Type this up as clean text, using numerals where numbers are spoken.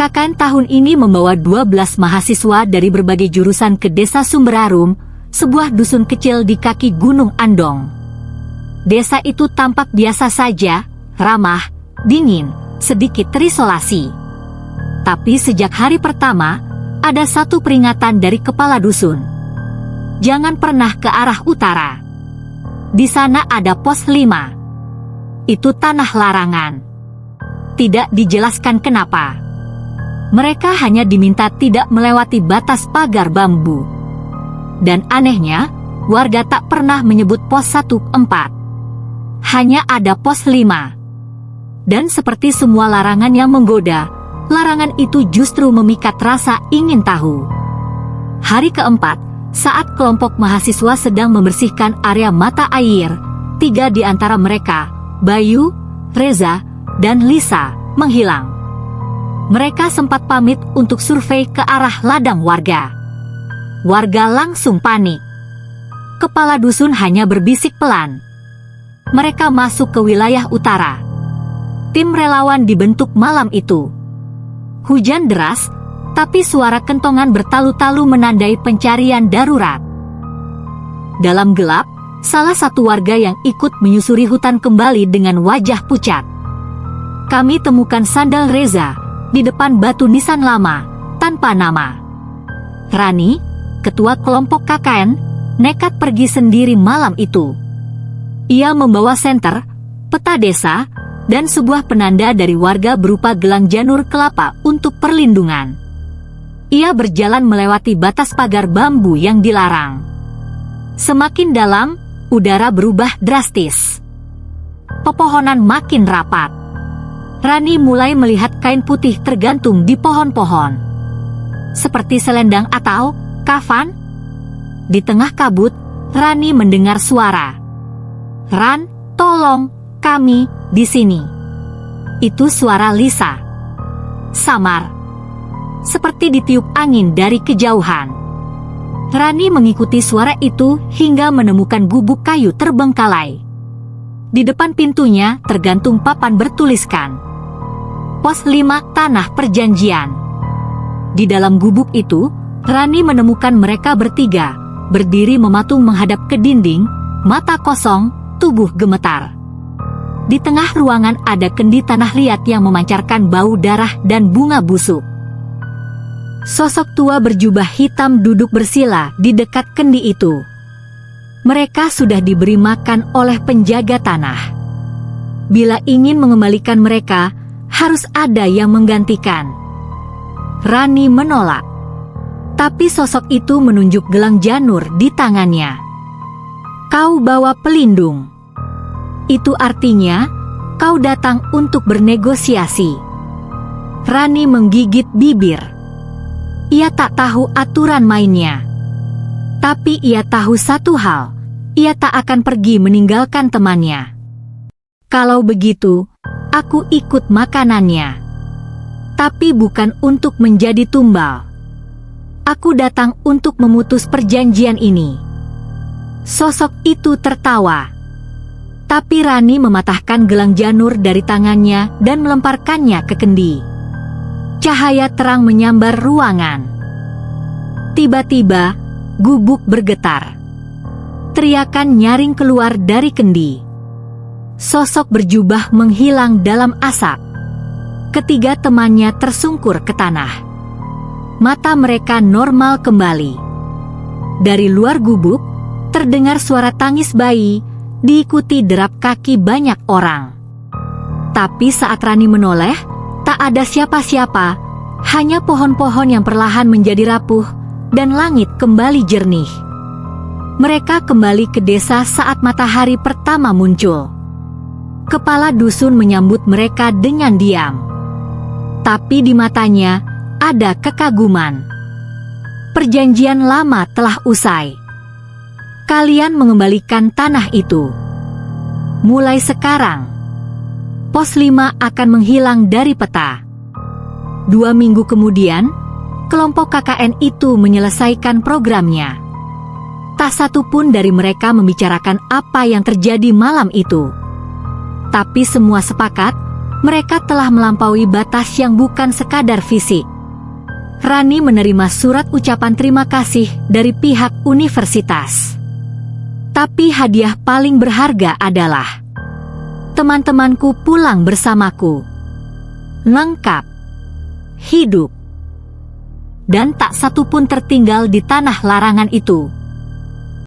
KKN tahun ini membawa 12 mahasiswa dari berbagai jurusan ke Desa Sumberarum, sebuah dusun kecil di kaki Gunung Andong. Desa itu tampak biasa saja, ramah, dingin, sedikit terisolasi. Tapi sejak hari pertama, ada satu peringatan dari kepala dusun. Jangan pernah ke arah utara. Di sana ada pos 5. Itu tanah larangan. Tidak dijelaskan kenapa. Mereka hanya diminta tidak melewati batas pagar bambu. Dan anehnya, warga tak pernah menyebut pos 14. Hanya ada pos 5. Dan seperti semua larangan yang menggoda, larangan itu justru memikat rasa ingin tahu. Hari keempat, saat kelompok mahasiswa sedang membersihkan area mata air, 3 di antara mereka, Bayu, Reza, dan Lisa, menghilang. Mereka sempat pamit untuk survei ke arah ladang warga. Warga langsung panik. Kepala dusun hanya berbisik pelan. Mereka masuk ke wilayah utara. Tim relawan dibentuk malam itu. Hujan deras, tapi suara kentongan bertalu-talu menandai pencarian darurat. Dalam gelap, salah satu warga yang ikut menyusuri hutan kembali dengan wajah pucat. Kami temukan sandal Reza di depan batu nisan lama, tanpa nama. Rani, ketua kelompok KKN, nekat pergi sendiri malam itu. Ia membawa senter, peta desa, dan sebuah penanda dari warga berupa gelang janur kelapa untuk perlindungan. Ia berjalan melewati batas pagar bambu yang dilarang. Semakin dalam, udara berubah drastis. Pepohonan makin rapat. Rani mulai melihat kain putih tergantung di pohon-pohon. Seperti selendang atau kafan. Di tengah kabut, Rani mendengar suara. "Ran, tolong, kami di sini." Itu suara Lisa. Samar. Seperti ditiup angin dari kejauhan. Rani mengikuti suara itu hingga menemukan gubuk kayu terbengkalai. Di depan pintunya tergantung papan bertuliskan Pos 5 Tanah Perjanjian. Di dalam gubuk itu, Rani menemukan mereka bertiga, berdiri mematung menghadap ke dinding, mata kosong, tubuh gemetar. Di tengah ruangan ada kendi tanah liat yang memancarkan bau darah dan bunga busuk. Sosok tua berjubah hitam duduk bersila di dekat kendi itu. Mereka sudah diberi makan oleh penjaga tanah. Bila ingin mengembalikan mereka, harus ada yang menggantikan. Rani menolak. Tapi sosok itu menunjuk gelang janur di tangannya. "Kau bawa pelindung. Itu artinya, kau datang untuk bernegosiasi." Rani menggigit bibir. Ia tak tahu aturan mainnya. Tapi ia tahu satu hal, ia tak akan pergi meninggalkan temannya. "Kalau begitu, aku ikut makanannya. Tapi bukan untuk menjadi tumbal. Aku datang untuk memutus perjanjian ini." Sosok itu tertawa. Tapi Rani mematahkan gelang janur dari tangannya dan melemparkannya ke kendi. Cahaya terang menyambar ruangan. Tiba-tiba, gubuk bergetar. Teriakan nyaring keluar dari kendi. Sosok berjubah menghilang dalam asap. Ketiga temannya tersungkur ke tanah. Mata mereka normal kembali. Dari luar gubuk, terdengar suara tangis bayi, diikuti derap kaki banyak orang. Tapi saat Rani menoleh, tak ada siapa-siapa, hanya pohon-pohon yang perlahan menjadi rapuh, dan langit kembali jernih. Mereka kembali ke desa saat matahari pertama muncul. Kepala dusun menyambut mereka dengan diam. Tapi di matanya, ada kekaguman. Perjanjian lama telah usai. Kalian mengembalikan tanah itu. Mulai sekarang, Pos 5 akan menghilang dari peta. 2 minggu kemudian, kelompok KKN itu menyelesaikan programnya. Tak satu pun dari mereka membicarakan apa yang terjadi malam itu. Tapi semua sepakat, Mereka telah melampaui batas yang bukan sekadar fisik. Rani menerima surat ucapan terima kasih dari pihak universitas. Tapi hadiah paling berharga adalah teman-temanku pulang bersamaku. Lengkap, hidup, dan tak satu pun tertinggal di tanah larangan itu.